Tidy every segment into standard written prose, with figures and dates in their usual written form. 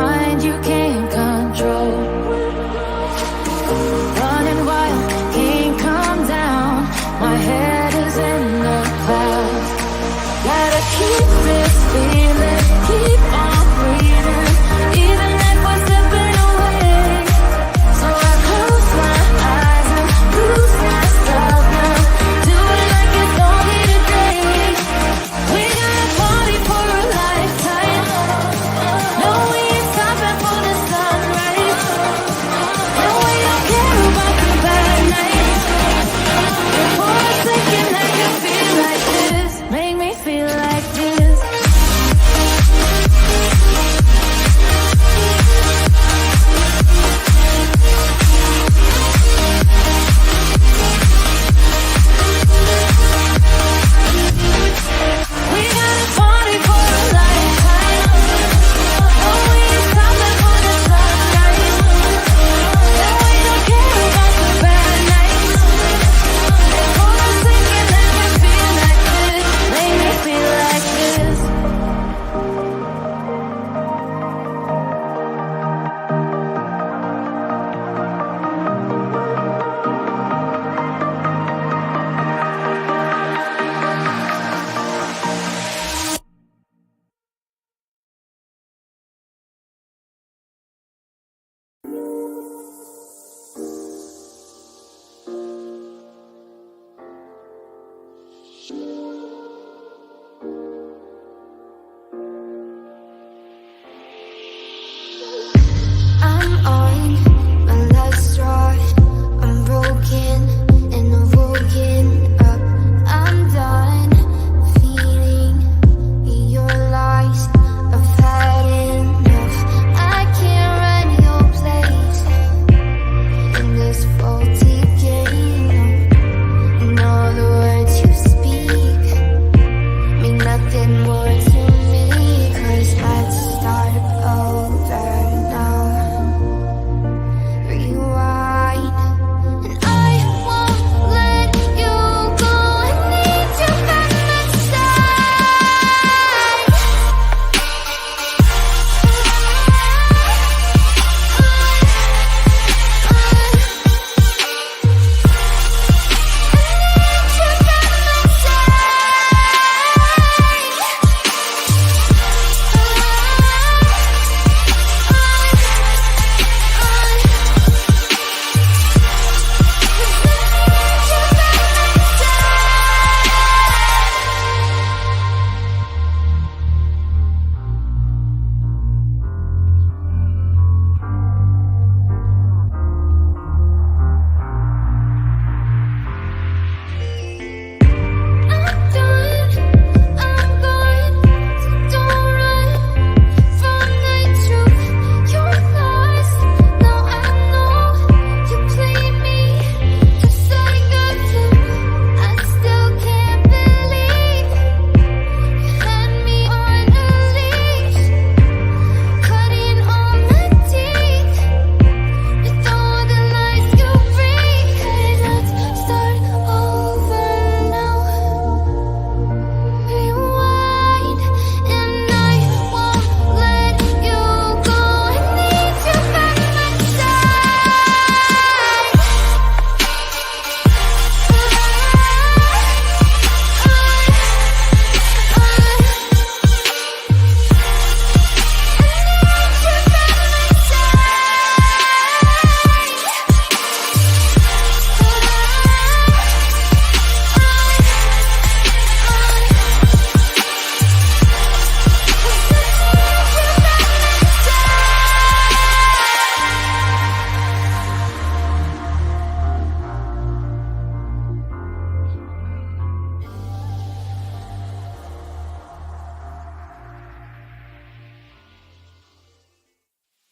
mind you can't control. Running wild, can't calm down. My head is in the clouds. Gotta keep this feeling, keep on breathing, even if we're slipping away. So I close my eyes and lose myself now, do it like it's only today. We got a party for a lifetime. No, we ain't stopping for the sunrise. No, we don't care about the bad nights. For a second I can feel like this, make me feel like this. We got a party for a lifetime. No, we ain't stopping for the sunrise. No, we don't care about the bad nights. For a second I can feel like this, make me feel like this. I'm on my last straw. I'm broken and I'm woken up. I'm done feeling your lies. I've had enough. I can't run your place in this faulty game. And all the words you speak mean nothing more to me. 'Cause let's start over now. Rewind, and I won't let you go. I need you by my side. I'm done, I'm gone. Don't run from the truth. You're lost. Now I know you played me just like a flute. I still can't believe you had me on a leash, cutting all my teeth with all the lies you bring. 'Cause let's start over now. Rewind, and I won't let you go. I need you by my side.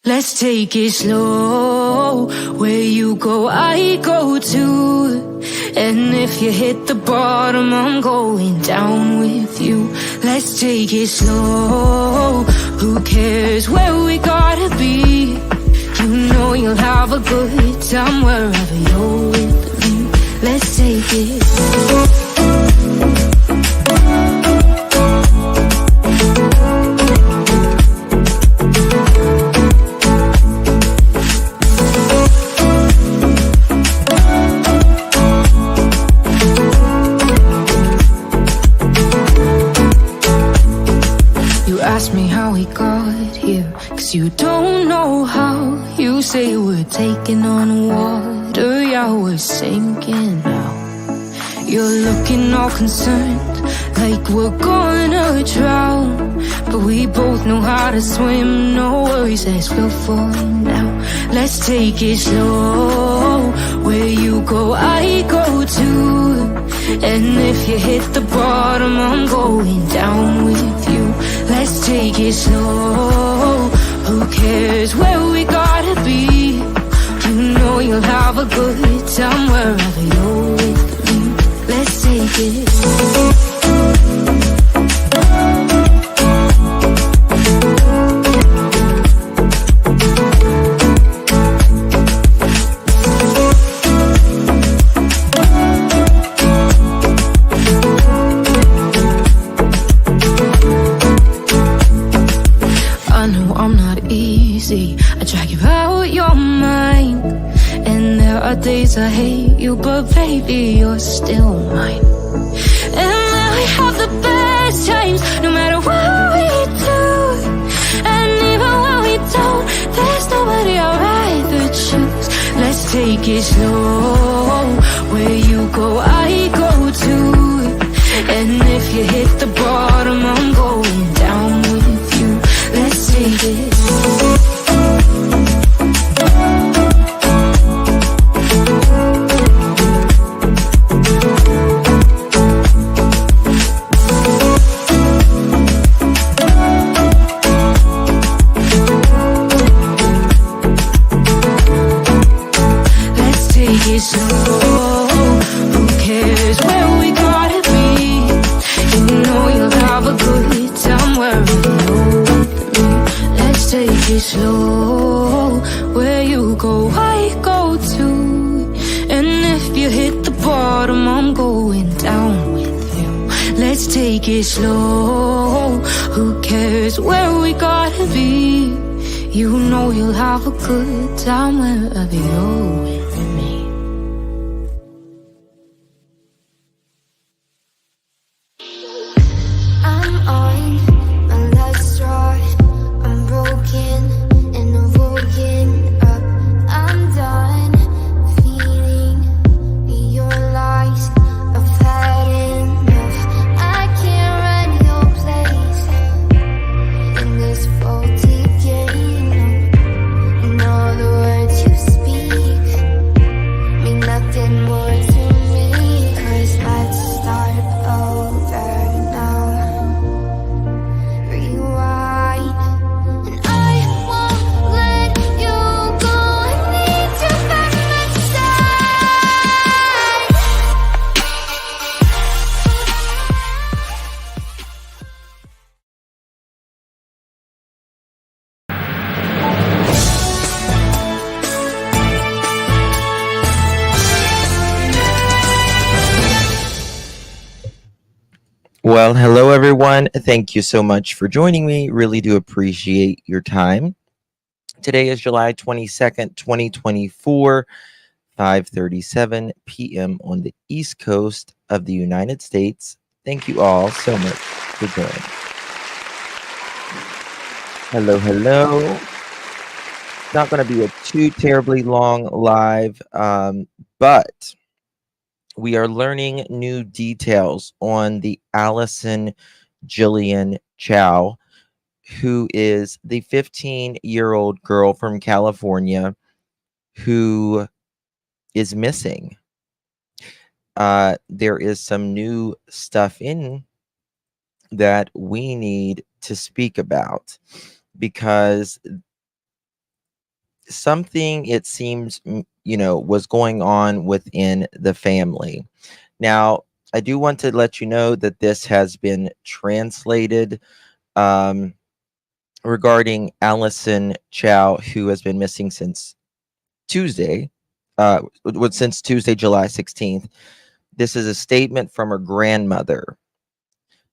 Let's take it slow. Where you go, I go too. And if you hit the bottom, I'm going down with you. Let's take it slow. Who cares where we gotta be? You know you'll have a good time wherever you're with me. Let's take it slow. 'Cause you don't know how. You say we're taking on water, yeah, we're sinking now. You're looking all concerned, like we're gonna drown. But we both know how to swim, no worries as we'll fall now. Let's take it slow, where you go, I go too. And if you hit the bottom, I'm going down with you. Let's take it slow, who cares where we gotta be? You know you'll have a good time wherever you're with me. Let's take it slow. I drag you out your mind, and there are days I hate you, but baby, you're still mine. And we have the best times, no matter what we do. And even when we don't, there's nobody I'd rather choose. Let's take it slow, where you go, I go too. And if you hit the bottom, I'm going down with you. Let's take it slow. Who cares where we gotta be? You know you'll have a good time wherever you're with me. Let's take it slow, where you go, I go too. And if you hit the bottom, I'm going down with you. Let's take it slow, who cares where we gotta be? You know you'll have a good time wherever you're with me. Well, hello everyone. Thank you so much for joining me. Really do appreciate your time. Today is July 22nd, 2024, 5:37 p.m. on the East Coast of the United States. Thank you all so much for joining. Hello, hello. Not going to be a too terribly long live, but we are learning new details on the Allison Jillian Chao, who is the 15-year-old girl from California who is missing. There is some new stuff in that we need to speak about because something, it seems, was going on within the family. Now, I do want to let you know that this has been translated regarding Allison Chao, who has been missing since Tuesday, since Tuesday, July 16th. This is a statement from her grandmother.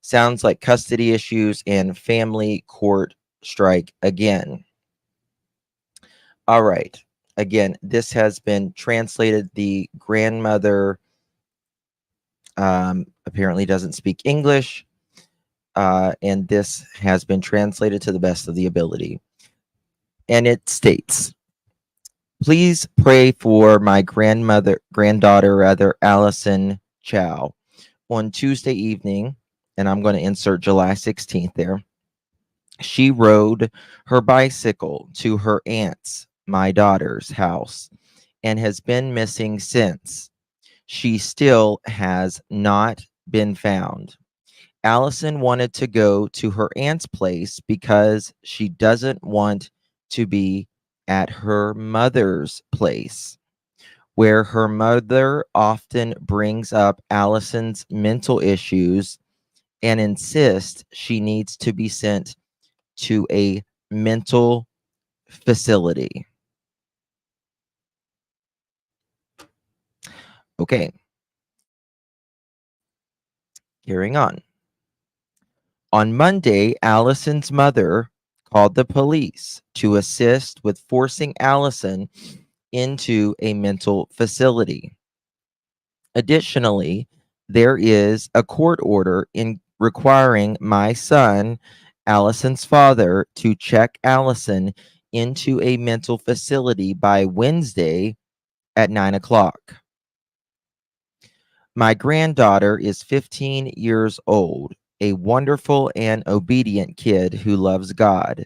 Sounds like custody issues and family court strike again. All right. Again, this has been translated. The grandmother apparently doesn't speak English, and this has been translated to the best of the ability. and it states, please pray for my granddaughter, rather, Allison Chow. On Tuesday evening, and I'm going to insert July 16th there, she rode her bicycle to her aunt's, my daughter's, house and has been missing since. She still has not been found. Allison wanted to go to her aunt's place because she doesn't want to be at her mother's place, where her mother often brings up Allison's mental issues and insists she needs to be sent to a mental facility. Okay, carrying on. On Monday, Allison's mother called the police to assist with forcing Allison into a mental facility. Additionally, there is a court order in requiring my son, Allison's father, to check Allison into a mental facility by Wednesday at 9 o'clock. My granddaughter is 15 years old, a wonderful and obedient kid who loves God.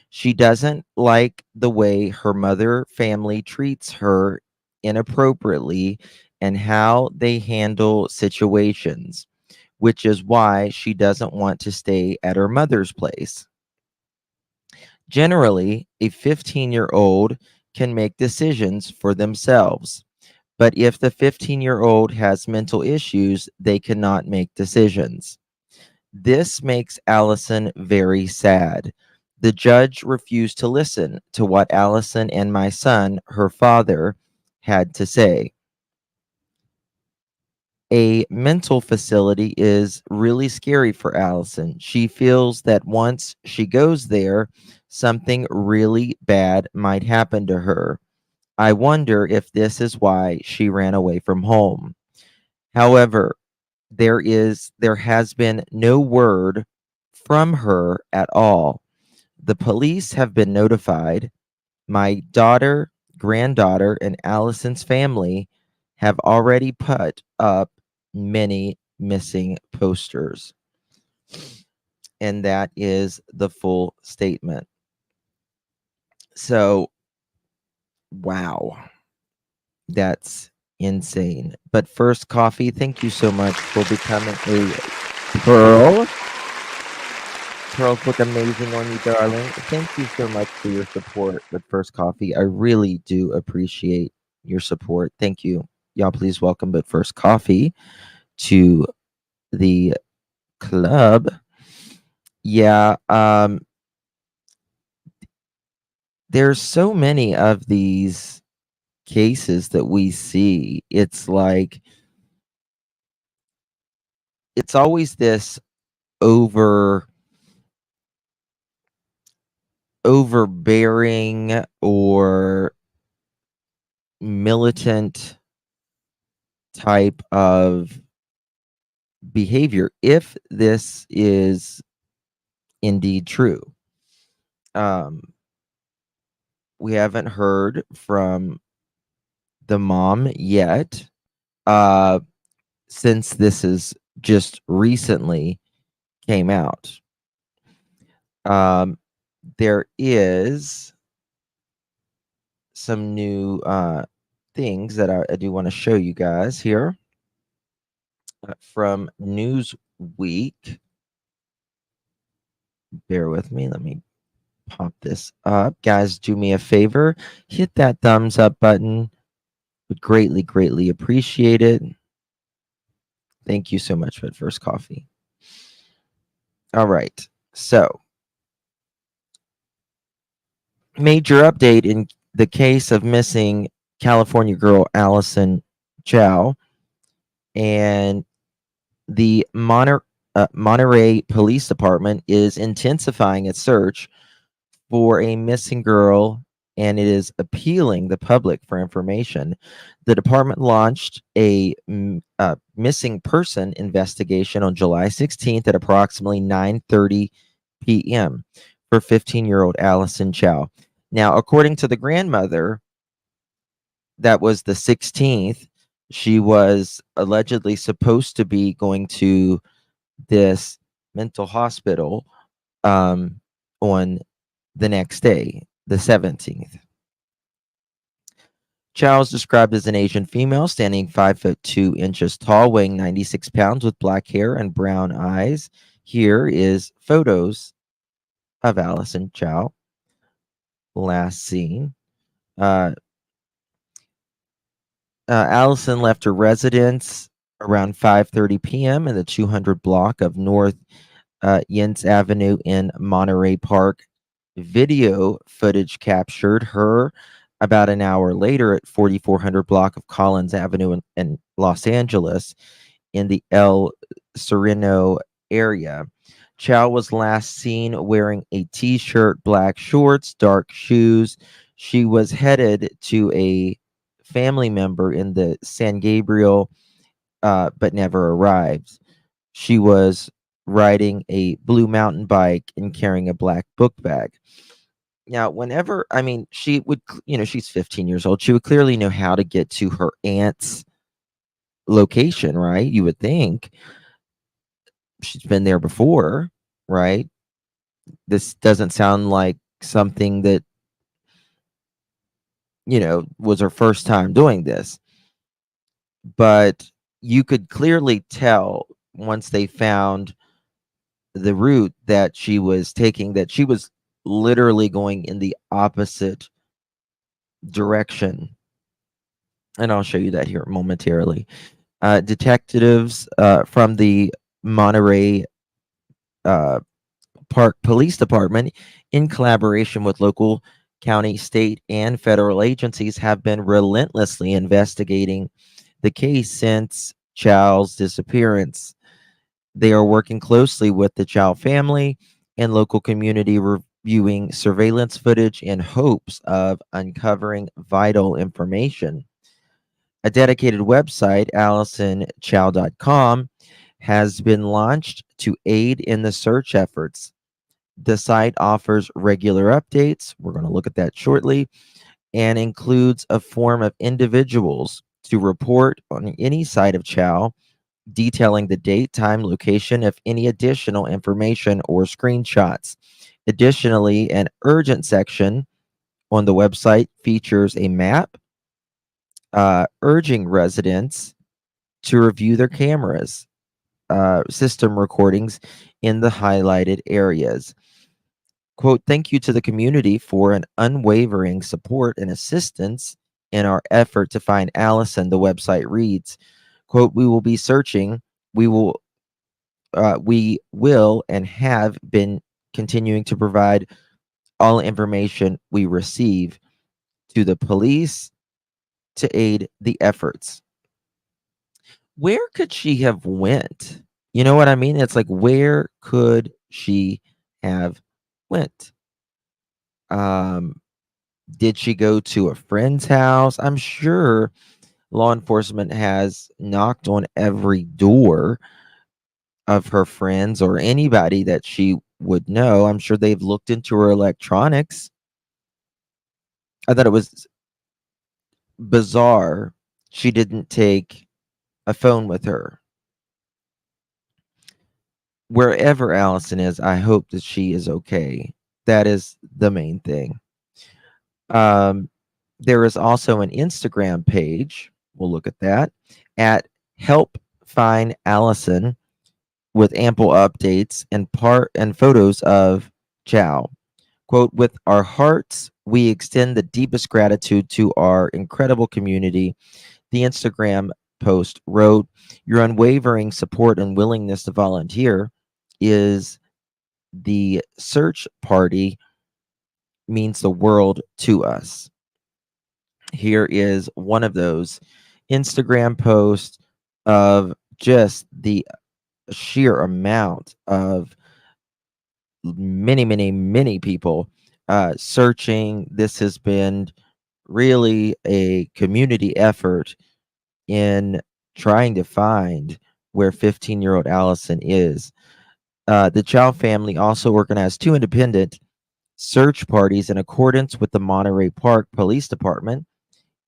She doesn't like the way her mother family treats her inappropriately and how they handle situations, which is why she doesn't want to stay at her mother's place. Generally, a 15-year-old can make decisions for themselves. But if the 15-year-old has mental issues, they cannot make decisions. This makes Allison very sad. The judge refused to listen to what Allison and my son, her father, had to say. A mental facility is really scary for Allison. She feels that once she goes there, something really bad might happen to her. I wonder if this is why she ran away from home. However, there has been no word from her at all. The police have been notified. My daughter, granddaughter, and Allison's family have already put up many missing posters. And that is the full statement. So, wow. That's insane. But first, Coffee, thank you so much for becoming a Pearl. Pearls look amazing on you, darling. Thank you so much for your support with First Coffee. I really do appreciate your support. Thank you. Y'all, please welcome But First Coffee to the club. Yeah, there's so many of these cases that we see. It's like it's always this overbearing or militant type of behavior, if this is indeed true. We haven't heard from the mom yet, since this is just recently came out. There is some new things that I do want to show you guys here from Newsweek. Bear with me. Let me pop this up. Guys, do me a favor. Hit that thumbs up button. Would greatly appreciate it. Thank you so much for First Coffee. All right. So, major update in the case of missing California girl Allison Chow, and the Monterey Police Department is intensifying its search for a missing girl, and it is appealing the public for information. The department launched a missing person investigation on July 16th at approximately 9:30 p.m. for 15-year-old Allison Chow. Now, according to the grandmother, that was the 16th. She was allegedly supposed to be going to this mental hospital on the next day, the 17th. Chao is described as an Asian female, standing 5'2" tall, weighing 96 pounds, with black hair and brown eyes. Here is photos of Allison Chao, last seen. Uh, Allison left her residence around 5:30 p.m. in the 200 block of North Yent's Avenue in Monterey Park. Video footage captured her about an hour later at 4400 block of Collins Avenue in Los Angeles in the El Sereno area. Chao was last seen wearing a t-shirt, black shorts, dark shoes. She was headed to a family member in the San Gabriel, but never arrived. She was riding a blue mountain bike and carrying a black book bag. Now, whenever, I mean, she would, she's 15 years old. She would clearly know how to get to her aunt's location, right? You would think she's been there before, right? This doesn't sound like something that, was her first time doing this. But you could clearly tell once they found the route that she was taking, that she was literally going in the opposite direction. And I'll show you that here momentarily. Detectives from the Monterey Park Police Department, in collaboration with local, county, state, and federal agencies, have been relentlessly investigating the case since Chao's disappearance. They are working closely with the Chao family and local community, reviewing surveillance footage in hopes of uncovering vital information. A dedicated website, AllisonChao.com, has been launched to aid in the search efforts. The site offers regular updates, we're going to look at that shortly, and includes a form of individuals to report on any site of Chao, detailing the date, time, location of any additional information or screenshots. Additionally, an urgent section on the website features a map urging residents to review their cameras, system recordings in the highlighted areas. Quote, "Thank you to the community for an unwavering support and assistance in our effort to find Allison," the website reads. Quote, "We will be searching. We will and have been continuing to provide all information we receive to the police to aid the efforts." Where could she have went? You know what I mean? It's like, where could she have went? Did she go to a friend's house? I'm sure law enforcement has knocked on every door of her friends or anybody that she would know. I'm sure they've looked into her electronics. I thought it was bizarre she didn't take a phone with her. Wherever Allison is, I hope that she is okay. That is the main thing. There is also an Instagram page. We'll look at that at Help Find Allison, with ample updates and photos of Chao. Quote, "With our hearts, we extend the deepest gratitude to our incredible community," the Instagram post wrote. "Your unwavering support and willingness to volunteer is the search party means the world to us." Here is one of those Instagram posts of just the sheer amount of many people searching. This has been really a community effort in trying to find where 15-year-old Allison is. The Chao family also organized two independent search parties in accordance with the Monterey Park Police Department.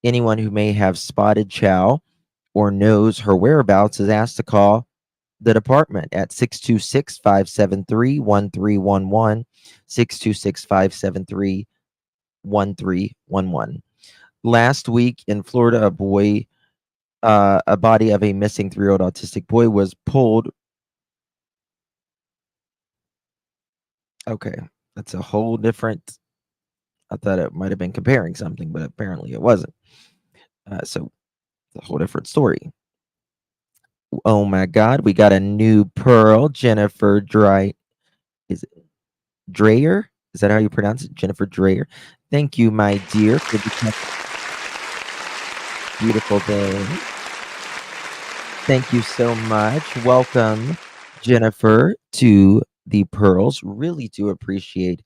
Anyone who may have spotted Chao or knows her whereabouts is asked to call the department at 626-573-1311, 626-573-1311. Last week in Florida, a body of a missing 3-year-old autistic boy was pulled. Okay, that's a whole different. I thought it might have been comparing something, but apparently it wasn't. So it's a whole different story. Oh my God, we got a new pearl, Jennifer Is it Dreyer? Is that how you pronounce it? Jennifer Dreyer. Thank you, my dear, for the beautiful thing. Thank you so much. Welcome, Jennifer, to the Pearls. Really do appreciate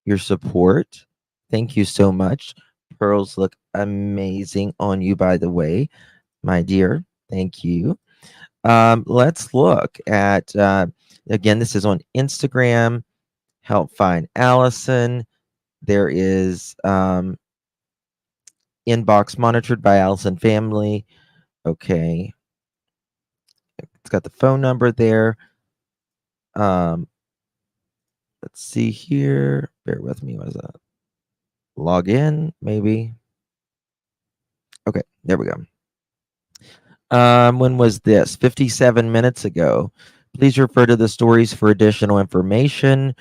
your support. Thank you so much. Pearls look amazing on you, by the way, my dear. Thank you. Let's look at, again, this is on Instagram. Help find Allison. There is inbox monitored by Allison family. Okay. It's got the phone number there. Let's see here. Bear with me. What is that? Log in, maybe. Okay, there we go. When was this? 57 minutes ago. Please refer to the stories for additional information.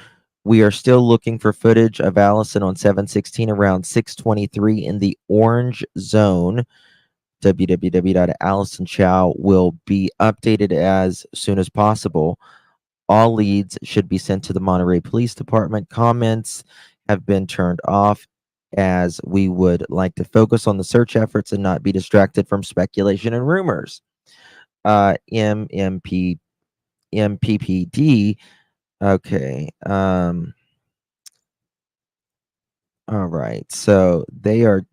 We are still looking for footage of Allison on 7/16 around 6:23 in the orange zone. www.Allison Chao will be updated as soon as possible. All leads should be sent to the Monterey Police Department. Comments have been turned off as we would like to focus on the search efforts and not be distracted from speculation and rumors. MPPD. Okay. All right. So they are,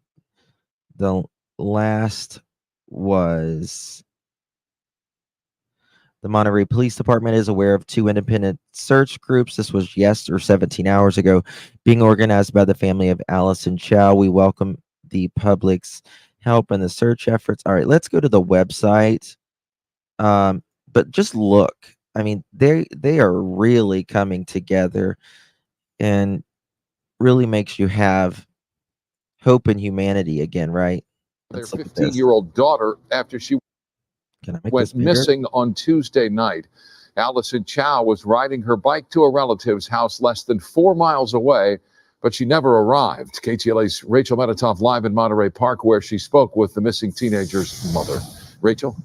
the last was, the Monterey Police Department is aware of 2 independent search groups. This was 17 hours ago, being organized by the family of Allison Chao. We welcome the public's help in the search efforts. All right, let's go to the website. But just look. I mean, they are really coming together, and really makes you have hope in humanity again, right? Their 15-year-old daughter after she went missing on Tuesday night. Allison Chao was riding her bike to a relative's house less than 4 miles away, but she never arrived. KTLA's Rachel Medetoff live in Monterey Park, where she spoke with the missing teenager's mother. Rachel?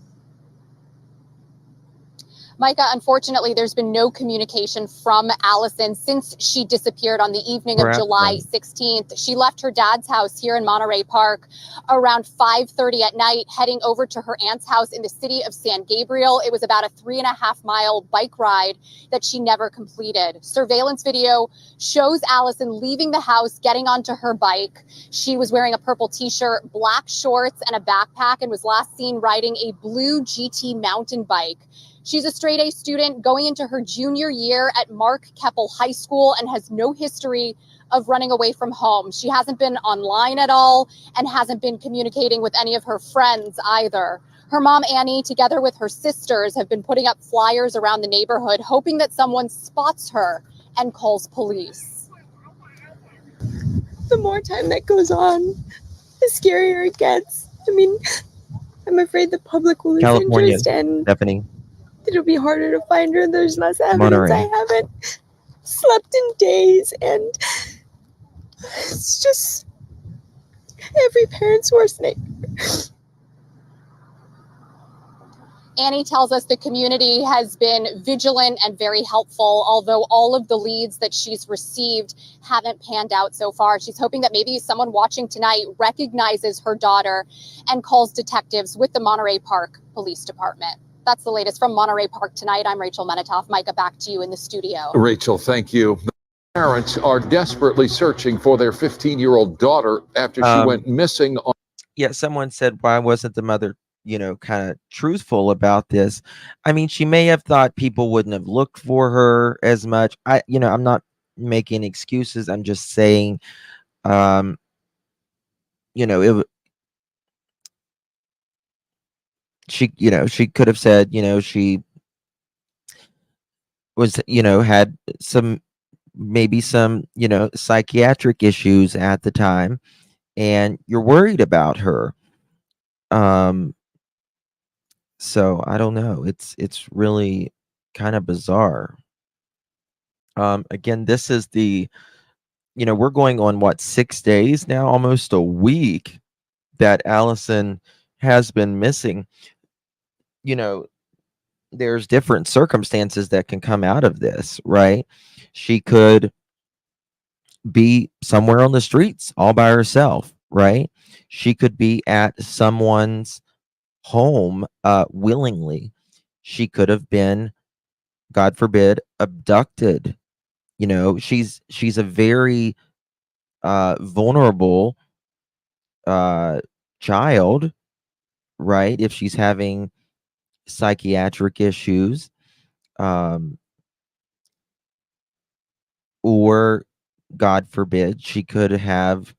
Micah, unfortunately, there's been no communication from Allison since she disappeared on the evening of July 16th. She left her dad's house here in Monterey Park around 5:30 at night, heading over to her aunt's house in the city of San Gabriel. It was about a 3.5-mile bike ride that she never completed. Surveillance video shows Allison leaving the house, getting onto her bike. She was wearing a purple t-shirt, black shorts, and a backpack, and was last seen riding a blue GT mountain bike. She's a straight A student going into her junior year at Mark Keppel High School and has no history of running away from home. She hasn't been online at all and hasn't been communicating with any of her friends either. Her mom, Annie, together with her sisters, have been putting up flyers around the neighborhood, hoping that someone spots her and calls police. The more time that goes on, the scarier it gets. I mean, I'm afraid the public will lose interest, and Stephanie, it'll be harder to find her. There's less evidence. Monterey. I haven't slept in days, and it's just every parent's worst nightmare. Annie tells us the community has been vigilant and very helpful, although all of the leads that she's received haven't panned out so far. She's hoping that maybe someone watching tonight recognizes her daughter and calls detectives with the Monterey Park Police Department. That's the latest from Monterey Park tonight. I'm Rachel Medetoff. Micah, back to you in the studio. Rachel, thank you. The parents are desperately searching for their 15-year-old daughter after she went missing on. Yeah, someone said, why wasn't the mother, kind of truthful about this? I mean, she may have thought people wouldn't have looked for her as much. I'm not making excuses. I'm just saying, you know, she could have said, she was, had maybe some, psychiatric issues at the time, and you're worried about her. So I don't know. It's really kind of bizarre. Again, this is we're going on what, 6 days now, almost a week that Allison has been missing. There's different circumstances that can come out of this, right? She could be somewhere on the streets all by herself, right? She could be at someone's home willingly. She could have been, God forbid, abducted. She's a very vulnerable child, right? If she's having psychiatric issues, or God forbid, she could have,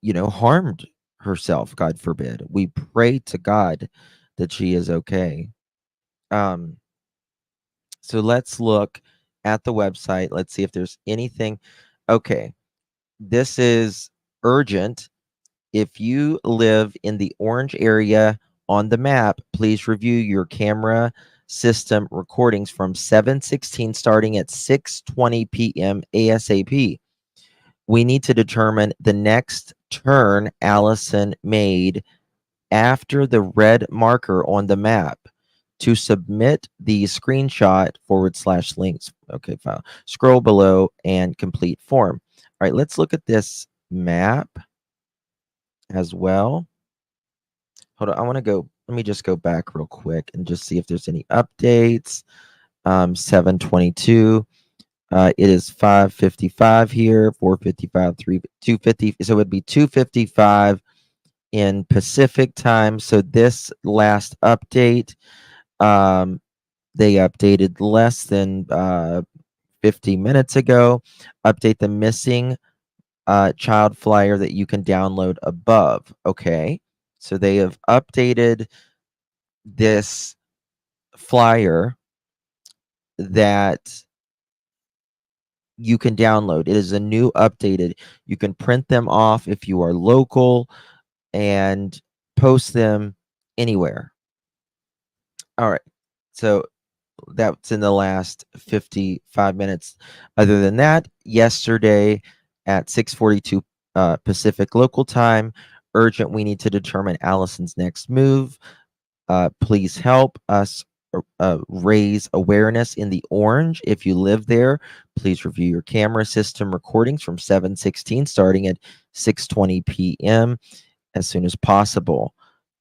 harmed herself. God forbid. We pray to God that she is okay. So let's look at the website. Let's see if there's anything. Okay, this is urgent. If you live in the orange area on the map, please review your camera system recordings from 7/16 starting at 6:20 p.m. ASAP. We need to determine the next turn Allison made after the red marker on the map. To submit the screenshot /links. Okay, file. Scroll below and complete form. All right, let's look at this map as well. Hold on, let me just go back real quick and just see if there's any updates. 7:22. It is 5:55 here, 4:55, 2:50. So it would be 2:55 in Pacific time. So this last update, they updated less than 50 minutes ago. Update the missing child flyer that you can download above. Okay, so they have updated this flyer that you can download. It is a new updated. You can print them off if you are local and post them anywhere. All right, so that's in the last 55 minutes. Other than that, yesterday at 6:42 Pacific local time, urgent, we need to determine Allison's next move. Please help us raise awareness in the orange. If you live there, please review your camera system recordings from 7:16 starting at 6:20 p.m. as soon as possible.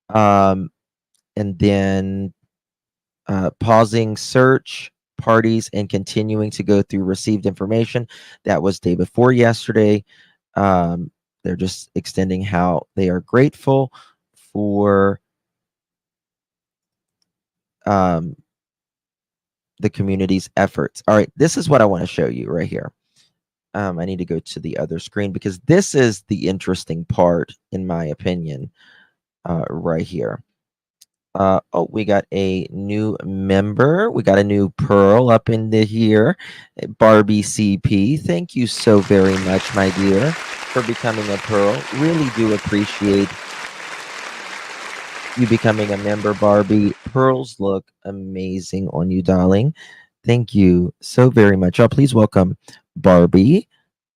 And then pausing search parties and continuing to go through received information. That was day before yesterday. They're just extending how they are grateful for the community's efforts. All right, this is what I want to show you right here. I need to go to the other screen because this is the interesting part, in my opinion, right here. Oh, we got a new member. We got a new Pearl up in here. Barbie CP. Thank you so very much, my dear, for becoming a Pearl. Really do appreciate you becoming a member, Barbie. Pearls look amazing on you, darling. Thank you so very much. Oh, please welcome Barbie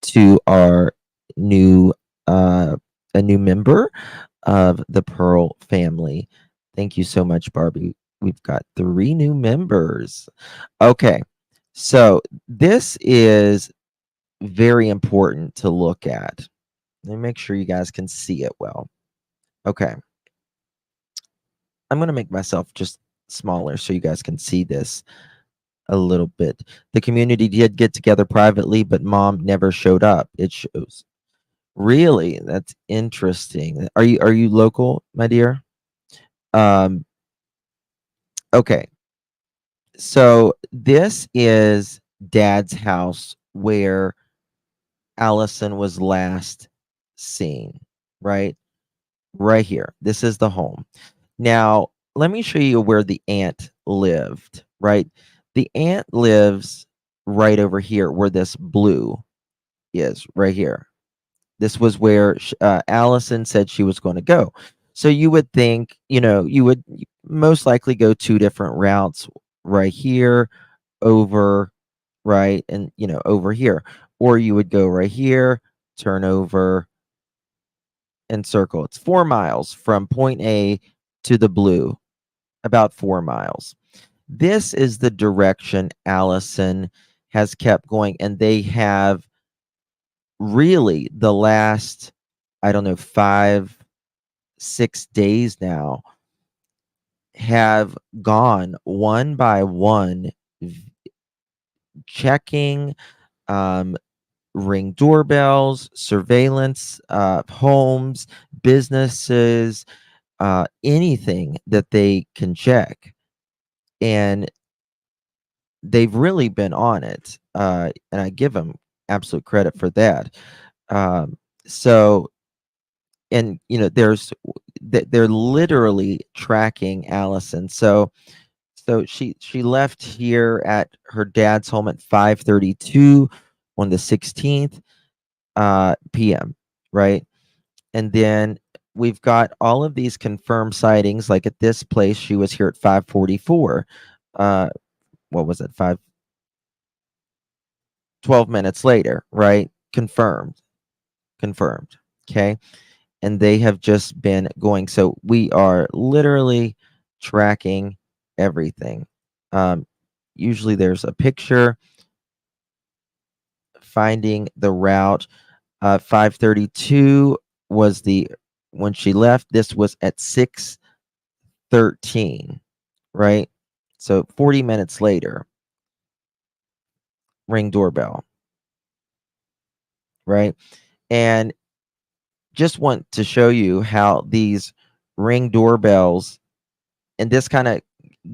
to our new a new member of the Pearl family. Thank you so much, Barbie. We've got 3 new members. Okay, so this is very important to look at. Let me make sure you guys can see it well. Okay. I'm going to make myself just smaller so you guys can see this a little bit. The community did get together privately, but mom never showed up. It shows. Really? That's interesting. Are you local, my dear? Okay. So this is dad's house where Allison was last seen, right? Right here. This is the home. Now, let me show you where the aunt lived, right? The aunt lives right over here where this blue is, right here. This was where Allison said she was going to go. So you would think, you would most likely go two different routes, right here, over, right, and, over here. Or you would go right here, turn over, and circle. It's 4 miles from point A to the blue, about 4 miles. This is the direction Allison has kept going, and they have really the last, I don't know, 5, 6 days now, have gone one by one, checking Ring doorbells, surveillance, homes, businesses, anything that they can check. And they've really been on it. And I give them absolute credit for that. So, and they're literally tracking Allison. So she left here at her dad's home at 5:32 on the 16th p.m., right? And then we've got all of these confirmed sightings. Like at this place, she was here at 5:44. What was it? 12 minutes later, right? Confirmed. Okay. And they have just been going. So we are literally tracking everything. Usually there's a picture finding the route. 5:32 was when she left. This was at 6:13, right? So 40 minutes later, Ring doorbell, right? And just want to show you how these Ring doorbells, and this kind of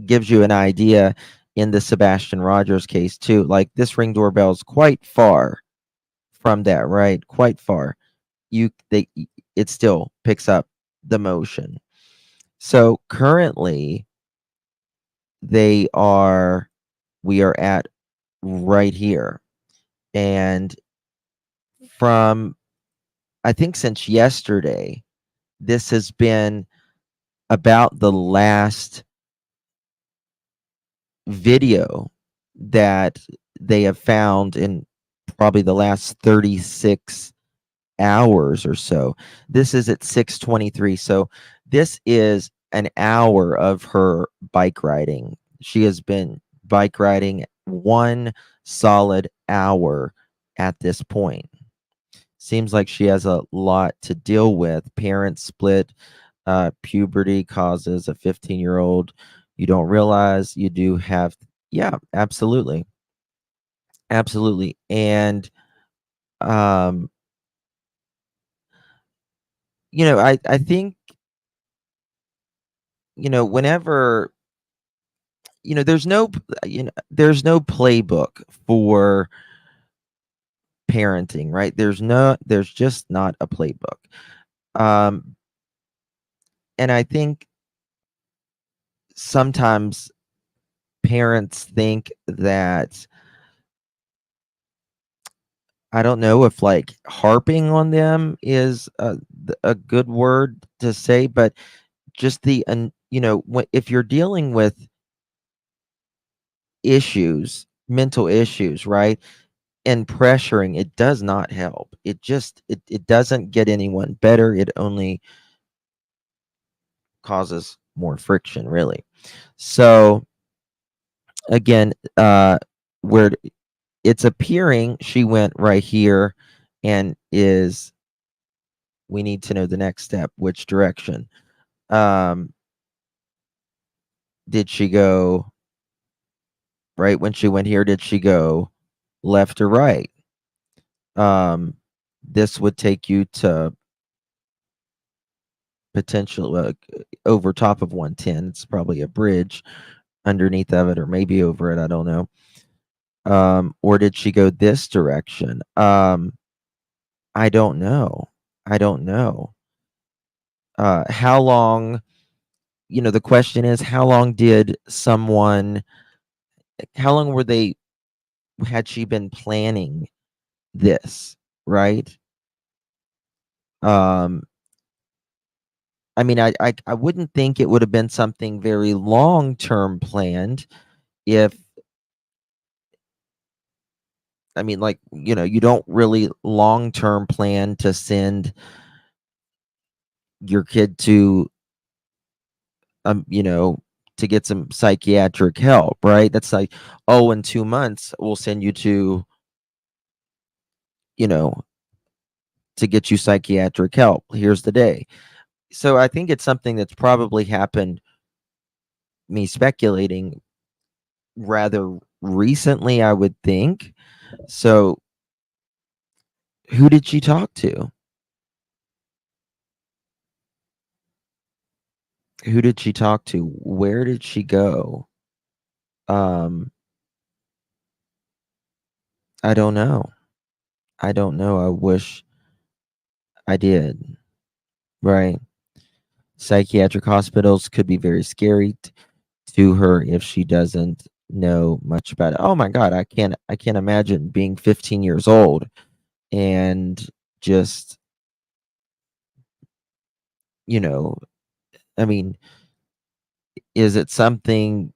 gives you an idea in the Sebastian Rogers case too. Like this Ring doorbell is quite far from that, right? Quite far. It still picks up the motion. So currently we are at right here. And from, I think since yesterday, this has been about the last video that they have found in probably the last 36 hours or so. This is at 6:23. So this is an hour of her bike riding. She has been bike riding 1 solid hour at this point. Seems like she has a lot to deal with. Parents split. Puberty causes a 15-year-old. You don't realize you do have. Yeah, absolutely. Absolutely. And, I think, whenever, there's there's no playbook for parenting, right? There's just not a playbook. And I think sometimes parents think that, I don't know if like harping on them is a good word to say, but just if you're dealing with issues, mental issues, right? And pressuring, it does not help. It doesn't get anyone better. It only causes more friction, really. So again, where it's appearing she went right here, and we need to know the next step, which direction. Did she go right when she went here? Did she go left or right? This would take you to potential over top of 110. It's probably a bridge underneath of it, or maybe over it. I don't know. Or did she go this direction? I don't know. I don't know. How long, the question is, how long had she been planning this, right? I mean, I wouldn't think it would have been something very long-term planned if, I mean, like, you don't really long-term plan to send your kid to, to get some psychiatric help, right? That's like, oh, in 2 months, we'll send you to, you know, to get you psychiatric help. Here's the day. So I think it's something that's probably happened, me speculating, rather recently, I would think. So who did she talk to? Who did she talk to? Where did she go? I don't know. I don't know. I wish I did. Right. Psychiatric hospitals could be very scary to her if she doesn't know much about it. Oh my God, I can't imagine being 15 years old and just, you know, I mean, is it something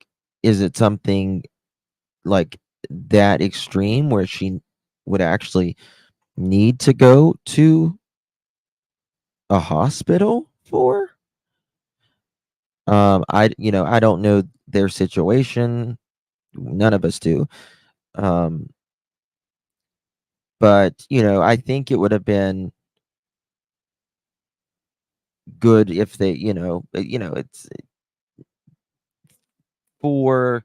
like that extreme where she would actually need to go to a hospital for? I don't know their situation. None of us do. But I think it would have been good if they, it's for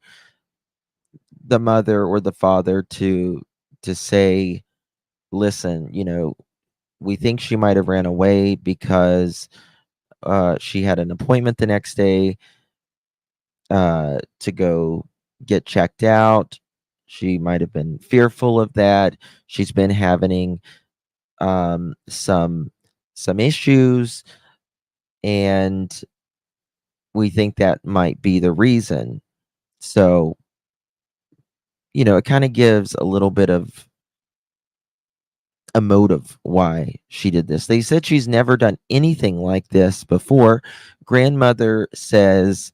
the mother or the father to say, listen, we think she might have ran away because she had an appointment the next day to go get checked out. She might have been fearful of that. She's been having some issues, and we think that might be the reason. So, it kind of gives a little bit of a motive why she did this. They said she's never done anything like this before. Grandmother says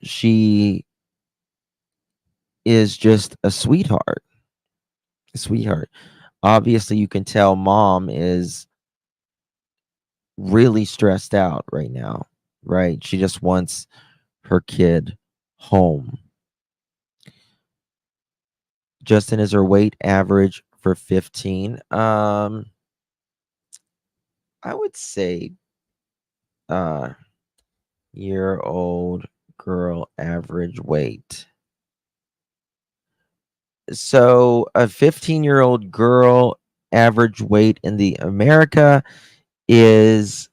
she is just a sweetheart. A sweetheart. Obviously, you can tell mom is really stressed out right now, right? She just wants her kid home. Justin, is her weight average for 15? I would say year-old girl average weight. So a 15-year-old girl average weight in the America is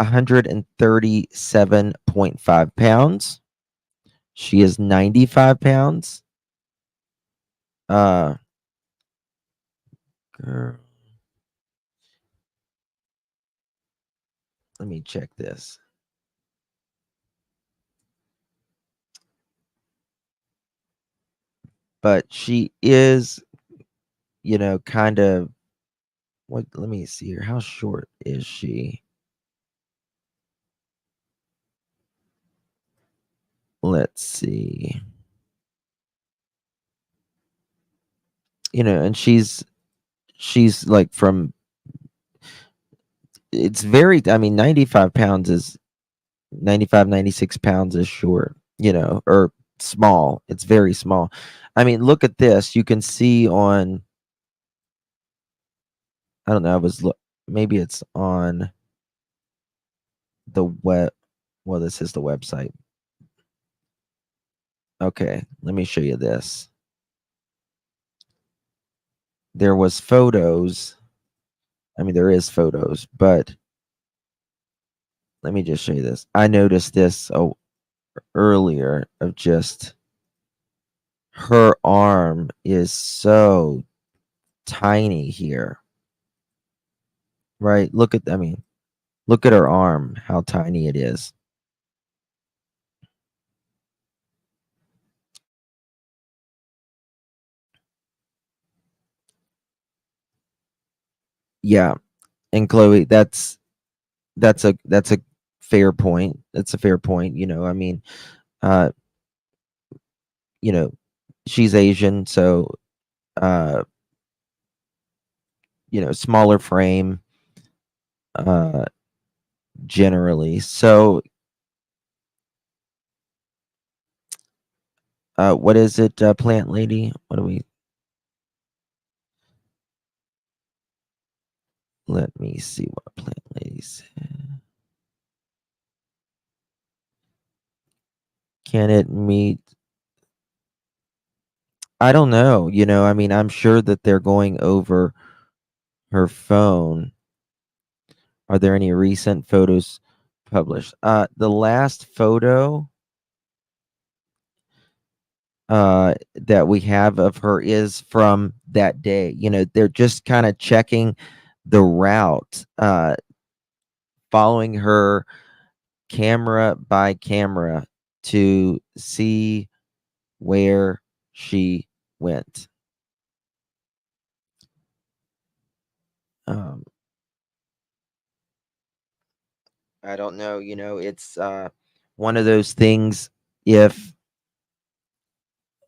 137.5 pounds. She is 95 pounds. Girl. Let me check this. But she is, kind of, let me see here. How short is she? Let's see. And she's like it's very, 95 pounds is 96 pounds is short, or small. It's very small. Look at this. You can see on, I don't know, maybe it's on the web. Well, this is the website. Okay, let me show you this. There was photos. There is photos, but let me just show you this. I noticed this earlier of just her arm is so tiny here. Right? Look at her arm, how tiny it is. Yeah. And Chloe, that's a fair point. That's a fair point. Uh, she's Asian, so uh, smaller frame, generally. So what is it, Plant Lady? What do we let me see what Plant Lady said. Can it meet? I don't know. I'm sure that they're going over her phone. Are there any recent photos published? The last photo that we have of her is from that day. They're just kind of checking the route, following her camera by camera to see where she went. I don't know. It's one of those things. If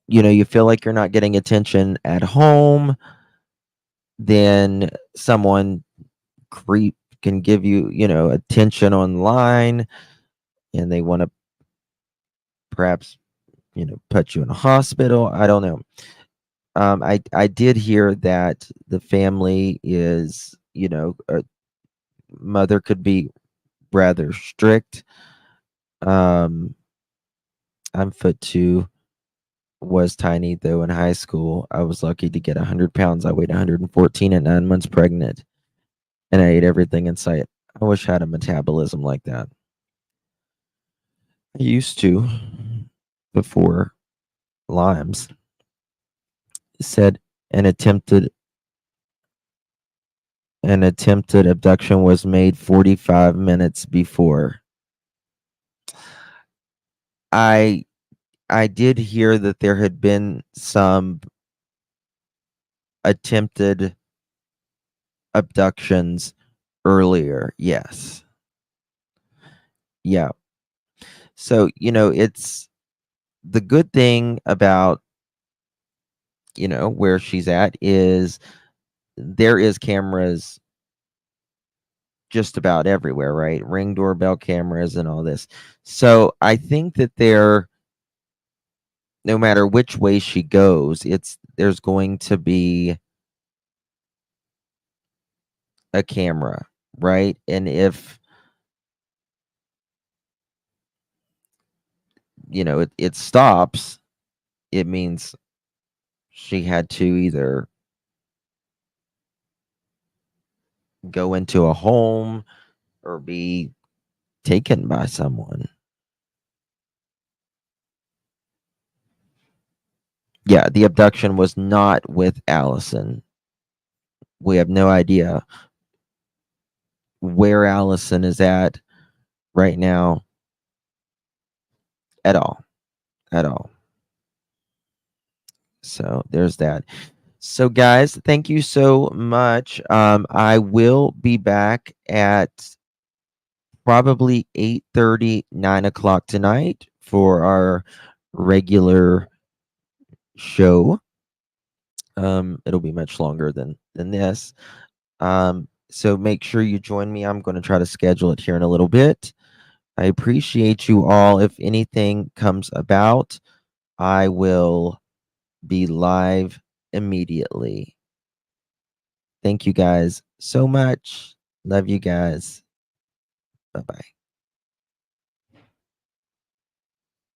you feel like you're not getting attention at home, then someone creep can give you, attention online, and they want to perhaps, put you in a hospital. I don't know. I did hear that the family is, mother could be rather strict. I'm 5'2", was tiny though in high school. I was lucky to get 100 pounds. I weighed 114 at 9 months pregnant, and I ate everything in sight. I wish I had a metabolism like that. I used to before Lyme's. Said an attempted abduction was made 45 minutes before. I did hear that there had been some attempted abductions earlier. Yes. Yeah. So, it's the good thing about, where she's at is there is cameras just about everywhere, right? Ring doorbell cameras and all this. So I think that no matter which way she goes, there's going to be a camera, right? And if it stops, it means she had to either go into a home or be taken by someone. Yeah, the abduction was not with Allison. We have no idea where Allison is at right now at all. So there's that. So guys, thank you so much. I will be back at probably 8:30, 9 o'clock tonight for our regular show. It'll be much longer than this. So make sure you join me. I'm going to try to schedule it here in a little bit. I appreciate you all. If anything comes about, I will be live immediately. Thank you guys so much. Love you guys. Bye-bye.